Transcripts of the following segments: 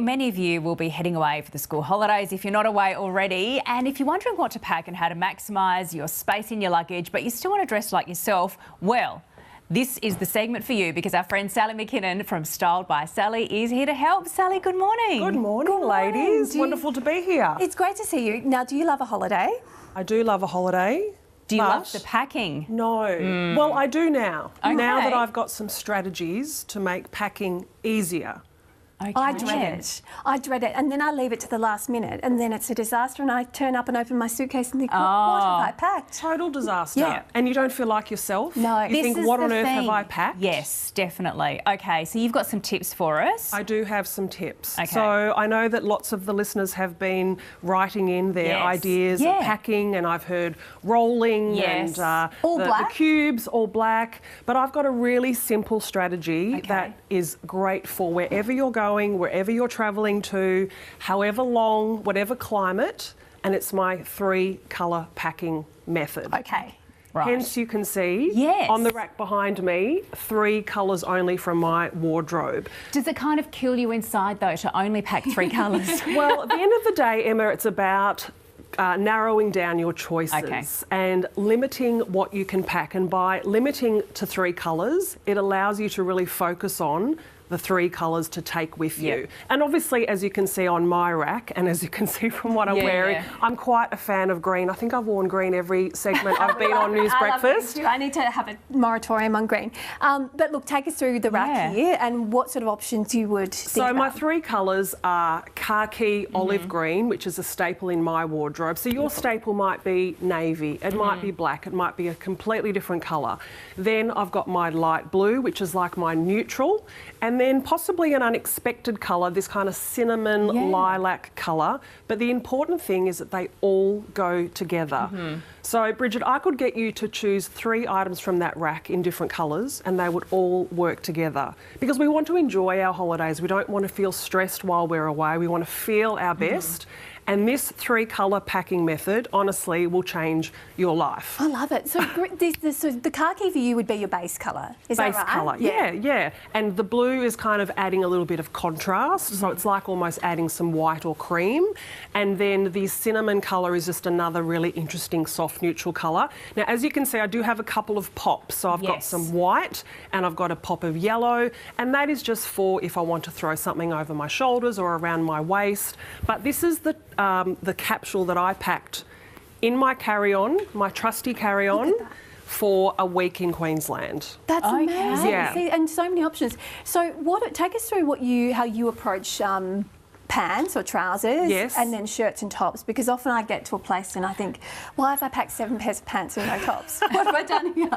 many of you will be heading away for the school holidays if you're not away already. And if you're wondering what to pack and how to maximise your space in your luggage, but you still want to dress like yourself, well, this is the segment for you because our friend Sally McKinnon from Styled by Sally is here to help. Sally, good morning. Good morning, ladies. Wonderful to be here. It's great to see you. Now, do you love a holiday? I do love a holiday. Do you love the packing? No. Well, I do now. Okay. Now that I've got some strategies to make packing easier. Okay. I dread it. I dread it. And then I leave it to the last minute and then it's a disaster and I turn up and open my suitcase and think, what have I packed? Total disaster. Yeah. And you don't feel like yourself. No. You think, This is what on the earth have thing. I packed? Yes, definitely. Okay, so you've got some tips for us. I do have some tips. Okay. So I know that lots of the listeners have been writing in their Yes. ideas Yeah. of packing, and I've heard rolling Yes. and All the black? cubes, all black. But I've got a really simple strategy Okay. that is great for wherever you're going, wherever you're travelling to, however long, whatever climate, and it's my 3-colour packing method. Okay. Right. Hence, you can see Yes. on the rack behind me, 3 colours only from my wardrobe. Does it kind of kill you inside, though, to only pack 3 colours? Well, at the end of the day, Emma, it's about narrowing down your choices Okay. and limiting what you can pack. And by limiting to 3 colours, it allows you to really focus on the 3 colours to take with you. Yep. And obviously, as you can see on my rack, and as you can see from what I'm Yeah, wearing, yeah. I'm quite a fan of green. I think I've worn green every segment I've been on News I love Breakfast. green too. I need to have a moratorium on green. But look, take us through the rack Yeah. here and what sort of options you would think So my about. 3 colours are khaki, olive green, which is a staple in my wardrobe. So your staple might be navy, it might be black, it might be a completely different colour. Then I've got my light blue, which is like my neutral, and then possibly an unexpected colour, this kind of cinnamon lilac colour. But the important thing is that they all go together. So Bridget, I could get you to choose 3 items from that rack in different colours and they would all work together. Because we want to enjoy our holidays. We don't want to feel stressed while we're away. We want to feel our best. And this 3-colour packing method, honestly, will change your life. I love it. So, so the khaki for you would be your base colour. Is Base that right? colour, yeah. And the blue is kind of adding a little bit of contrast, so it's like almost adding some white or cream. And then the cinnamon colour is just another really interesting soft neutral colour. Now, as you can see, I do have a couple of pops. So I've got Yes. some white and I've got a pop of yellow, and that is just for if I want to throw something over my shoulders or around my waist. But this is the capsule that I packed in my carry-on, my trusty carry-on, for a week in Queensland. That's Okay. amazing. Yeah. See, and so many options. So, take us through how you approach pants or trousers, Yes. and then shirts and tops. Because often I get to a place and I think, why have I packed 7 pairs of pants and no tops? What have I done here?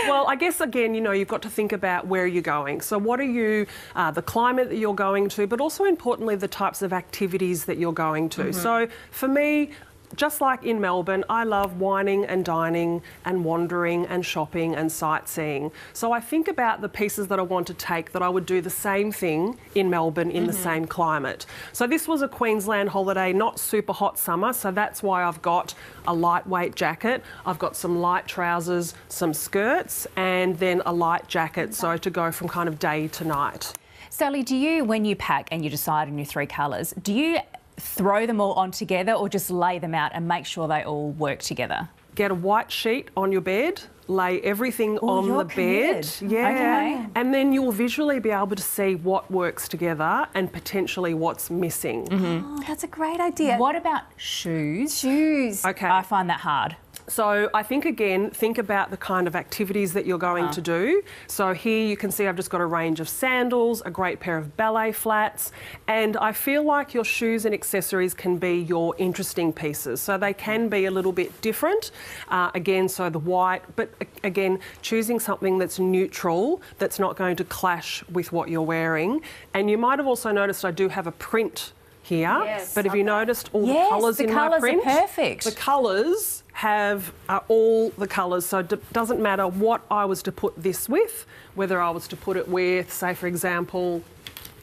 Well, I guess, again, you've got to think about where you're going. So what are you, the climate that you're going to, but also importantly, the types of activities that you're going to. So for me, just like in Melbourne, I love wining and dining and wandering and shopping and sightseeing. So I think about the pieces that I want to take that I would do the same thing in Melbourne in the same climate. So this was a Queensland holiday, not super hot summer, so that's why I've got a lightweight jacket. I've got some light trousers, some skirts, and then a light jacket, so to go from kind of day to night. Sally, do you, when you pack and you decide on your 3 colours, do you throw them all on together or just lay them out and make sure they all work together? Get a white sheet on your bed, lay everything on you're the bed. committed. Yeah. Okay. And then you'll visually be able to see what works together and potentially what's missing. Oh, that's a great idea. What about shoes? Shoes? Okay. I find that hard. So I think, again, think about the kind of activities that you're going to do. So here you can see I've just got a range of sandals, a great pair of ballet flats, and I feel like your shoes and accessories can be your interesting pieces. So they can be a little bit different. Again, so the white, but again, choosing something that's neutral, that's not going to clash with what you're wearing. And you might have also noticed I do have a print here, Yes, but have you noticed all the Yes, colours the in colours my are print? perfect. The colours are all the colours, so it doesn't matter what I was to put this with, whether I was to put it with, say for example,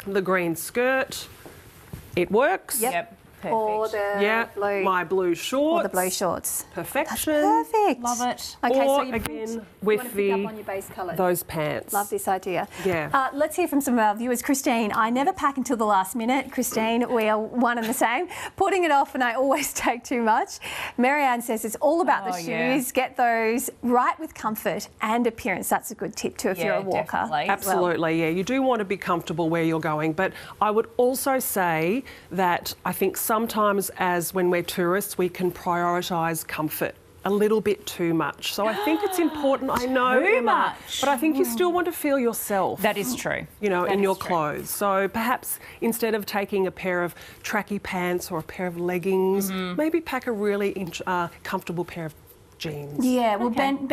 the green skirt, it works. Yep. or the blue, my blue shorts. or the blue shorts. Perfection. Perfect. Love it. Okay, Or so you again want with to pick up on your base colours. those pants. Love this idea. Yeah. Let's hear from some of our viewers. Christine, I never pack until the last minute. Christine, we are one and the same. Putting it off and I always take too much. Marianne says it's all about the shoes. yeah. Get those right with comfort and appearance. That's a good tip too if you're a walker. Definitely. as well. Absolutely, yeah. You do want to be comfortable where you're going, but I would also say that I think sometimes as when we're tourists, we can prioritise comfort a little bit too much. So I think it's important, I know, Too Emma, much. but I think you still want to feel yourself. That is true. You know, That in is your true. clothes. So perhaps instead of taking a pair of tracky pants or a pair of leggings, maybe pack a really comfortable pair of jeans. Yeah, well, Ben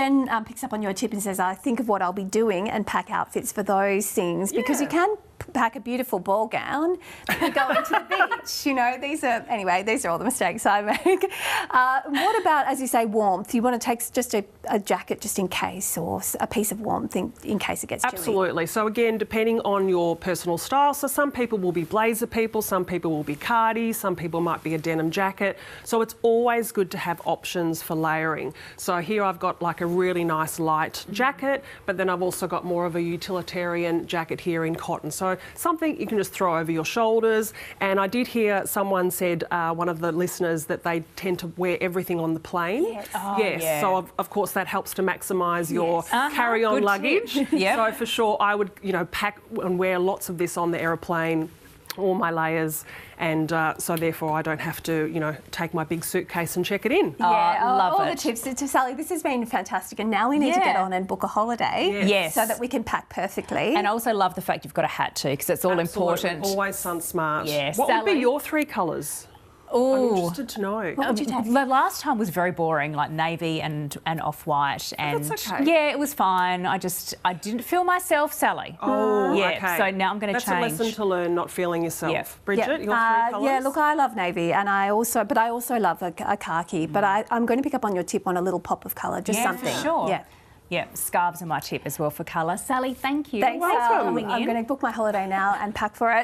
picks up on your tip and says, I think of what I'll be doing and pack outfits for those things because you can pack a beautiful ball gown and go into the beach. You know, these are all the mistakes I make. What about, as you say, warmth? You want to take just a jacket just in case, or a piece of warmth in case it gets chilly. Absolutely. So again, depending on your personal style, so some people will be blazer people, some people will be cardi, some people might be a denim jacket. So it's always good to have options for layering. So here I've got like a really nice light jacket, but then I've also got more of a utilitarian jacket here in cotton. So something you can just throw over your shoulders. And I did hear someone said, one of the listeners, that they tend to wear everything on the plane. Yes. Oh, yes. yeah. So of course that helps to maximise your carry-on Good luggage. tip. Yep. So for sure I would, pack and wear lots of this on the aeroplane, all my layers, and so therefore I don't have to, take my big suitcase and check it in. Yeah, love all it. the tips. To Sally, this has been fantastic, and now we need to get on and book a holiday, Yes. so that we can pack perfectly. And I also love the fact you've got a hat too, because it's all Absolutely. important. Always sun smart. Yeah, What would be Sally? your 3 colours? I'm Ooh. interested to know. What would you take? The last time was very boring, like navy and off-white. And that's okay. yeah, it was fine. I didn't feel myself, Sally. Oh, yeah. okay. So now I'm going to change. That's a lesson to learn, not feeling yourself. Yep. Bridget, your 3 colours? Yeah, look, I love navy, and I also love a khaki. But I'm going to pick up on your tip on a little pop of colour, just Yeah, something. for sure. Yeah. Yeah, scarves are my tip as well for colour. Sally, thank you. Thanks, for Sal. coming I'm in. going to book my holiday now and pack for it.